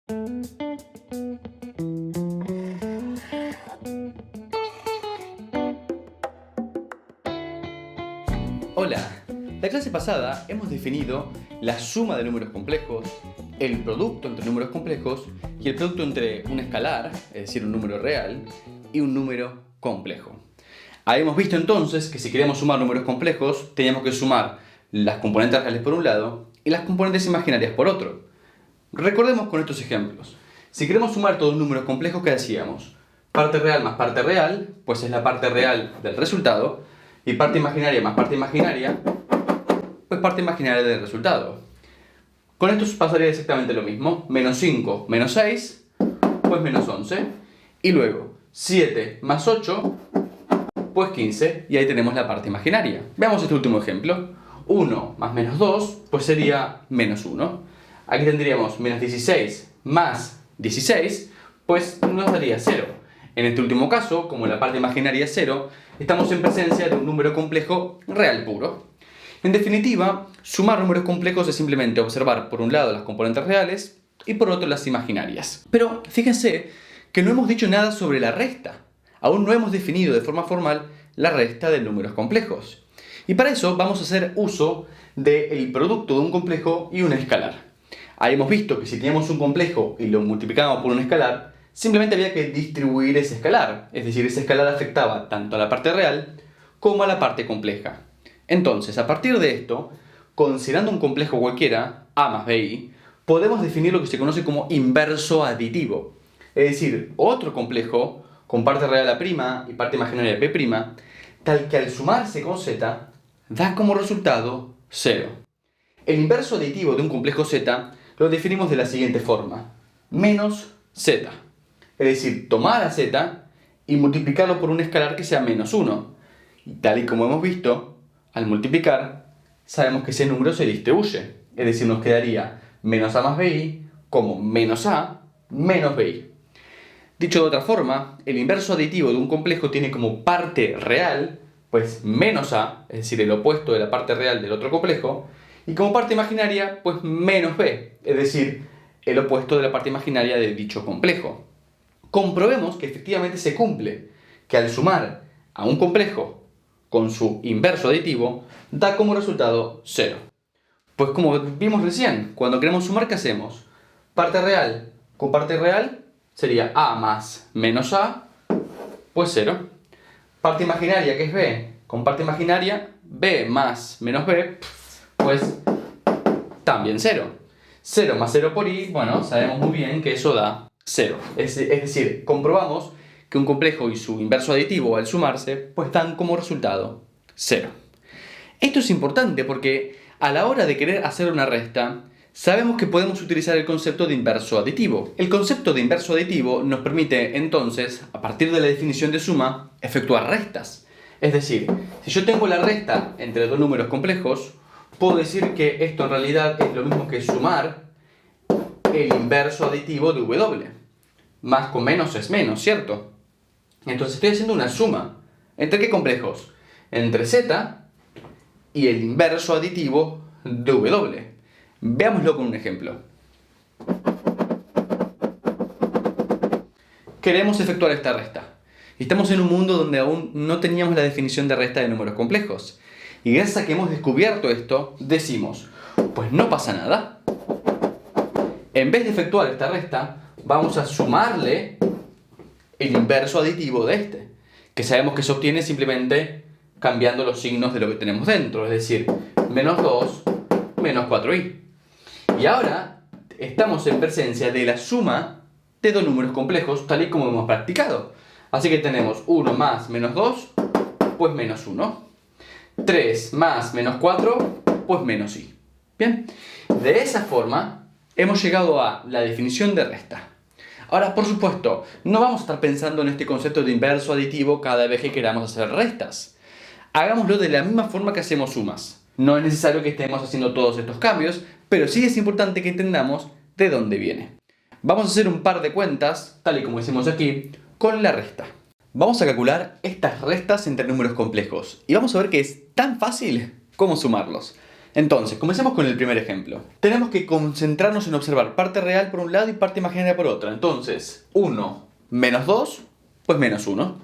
Hola, la clase pasada hemos definido la suma de números complejos, el producto entre números complejos y el producto entre un escalar, es decir, un número real, y un número complejo. Habíamos visto entonces que si queríamos sumar números complejos, teníamos que sumar las componentes reales por un lado y las componentes imaginarias por otro. Recordemos con estos ejemplos. Si queremos sumar todos los números complejos, ¿qué hacíamos? Parte real más parte real, pues es la parte real del resultado, y parte imaginaria más parte imaginaria, pues parte imaginaria del resultado. Con esto pasaría exactamente lo mismo. Menos 5 menos 6, pues menos 11. Y luego 7 más 8, pues 15. Y ahí tenemos la parte imaginaria. Veamos este último ejemplo. 1 más menos 2, pues sería menos 1. Aquí tendríamos menos 16 más 16, pues nos daría 0. En este último caso, como la parte imaginaria es 0, estamos en presencia de un número complejo real puro. En definitiva, sumar números complejos es simplemente observar por un lado las componentes reales y por otro las imaginarias. Pero fíjense que no hemos dicho nada sobre la resta. Aún no hemos definido de forma formal la resta de números complejos. Y para eso vamos a hacer uso del producto de un complejo y un escalar. Ahí hemos visto que si teníamos un complejo y lo multiplicábamos por un escalar, simplemente había que distribuir ese escalar. Es decir, ese escalar afectaba tanto a la parte real como a la parte compleja. Entonces, a partir de esto, considerando un complejo cualquiera, A más BI, podemos definir lo que se conoce como inverso aditivo. Es decir, otro complejo con parte real A' y parte imaginaria P', tal que al sumarse con Z, da como resultado 0. El inverso aditivo de un complejo Z lo definimos de la siguiente forma: menos Z. Es decir, tomar a Z y multiplicarlo por un escalar que sea menos 1. Y tal y como hemos visto, al multiplicar, sabemos que ese número se distribuye. Es decir, nos quedaría menos A más BI como menos A menos BI. Dicho de otra forma, el inverso aditivo de un complejo tiene como parte real, pues menos A, es decir, el opuesto de la parte real del otro complejo, y como parte imaginaria, pues menos B, es decir, el opuesto de la parte imaginaria de dicho complejo. Comprobemos que efectivamente se cumple, que al sumar a un complejo con su inverso aditivo, da como resultado 0. Pues como vimos recién, cuando queremos sumar, ¿qué hacemos? Parte real con parte real sería A más menos A, pues 0. Parte imaginaria, que es B, con parte imaginaria, B más menos B, pues también 0. 0 más 0 por I, bueno, sabemos muy bien que eso da 0. Es decir, comprobamos que un complejo y su inverso aditivo al sumarse, pues dan como resultado 0. Esto es importante porque a la hora de querer hacer una resta, sabemos que podemos utilizar el concepto de inverso aditivo. El concepto de inverso aditivo nos permite entonces, a partir de la definición de suma, efectuar restas. Es decir, si yo tengo la resta entre dos números complejos, puedo decir que esto en realidad es lo mismo que sumar el inverso aditivo de W. Más con menos es menos, ¿cierto? Entonces estoy haciendo una suma. ¿Entre qué complejos? Entre Z y el inverso aditivo de W. Veámoslo con un ejemplo. Queremos efectuar esta resta. Estamos en un mundo donde aún no teníamos la definición de resta de números complejos. Y gracias a que hemos descubierto esto, decimos, pues no pasa nada. En vez de efectuar esta resta, vamos a sumarle el inverso aditivo de este, que sabemos que se obtiene simplemente cambiando los signos de lo que tenemos dentro, es decir, menos 2, menos 4i. Y ahora estamos en presencia de la suma de dos números complejos, tal y como hemos practicado. Así que tenemos 1 más menos 2, pues menos 1. 3 más menos 4, pues menos i. Bien, de esa forma hemos llegado a la definición de resta. Ahora, por supuesto, no vamos a estar pensando en este concepto de inverso aditivo cada vez que queramos hacer restas. Hagámoslo de la misma forma que hacemos sumas. No es necesario que estemos haciendo todos estos cambios, pero sí es importante que entendamos de dónde viene. Vamos a hacer un par de cuentas, tal y como hicimos aquí, con la resta. Vamos a calcular estas restas entre números complejos y vamos a ver que es tan fácil como sumarlos. Entonces, comencemos con el primer ejemplo. Tenemos que concentrarnos en observar parte real por un lado y parte imaginaria por otro. Entonces, 1 menos 2, pues menos 1.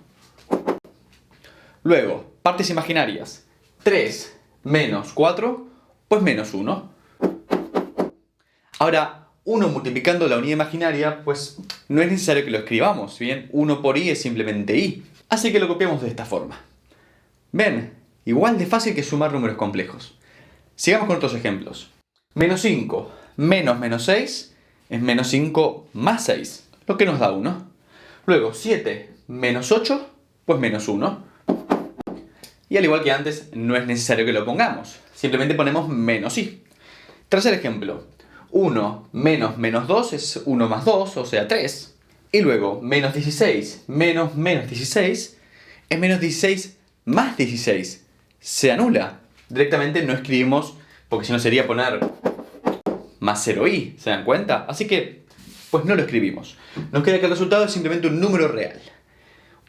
Luego, partes imaginarias. 3 menos 4, pues menos 1. Ahora, 1 multiplicando la unidad imaginaria, pues no es necesario que lo escribamos, ¿bien? 1 por i es simplemente i. Así que lo copiamos de esta forma. Ven, igual de fácil que sumar números complejos. Sigamos con otros ejemplos. Menos 5 menos menos 6 es menos 5 más 6, lo que nos da 1. Luego 7 menos 8, pues menos 1. Y al igual que antes, no es necesario que lo pongamos. Simplemente ponemos menos i. Tercer ejemplo. 1 menos menos 2 es 1 más 2, o sea 3. Y luego menos 16 menos menos 16 es menos 16 más 16. Se anula. Directamente no escribimos, porque si no sería poner más 0i, ¿se dan cuenta? Así que, pues no lo escribimos. Nos queda que el resultado es simplemente un número real.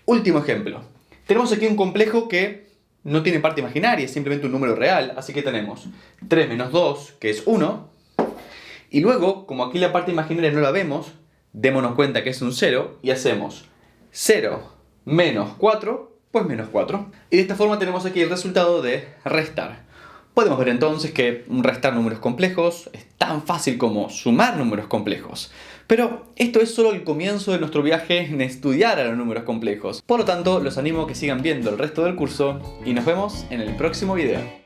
Último ejemplo. Tenemos aquí un complejo que no tiene parte imaginaria, es simplemente un número real. Así que tenemos 3 menos 2, que es 1. Y luego, como aquí la parte imaginaria no la vemos, démonos cuenta que es un 0 y hacemos 0 menos 4, pues menos 4. Y de esta forma tenemos aquí el resultado de restar. Podemos ver entonces que restar números complejos es tan fácil como sumar números complejos. Pero esto es solo el comienzo de nuestro viaje en estudiar a los números complejos. Por lo tanto, los animo a que sigan viendo el resto del curso y nos vemos en el próximo video.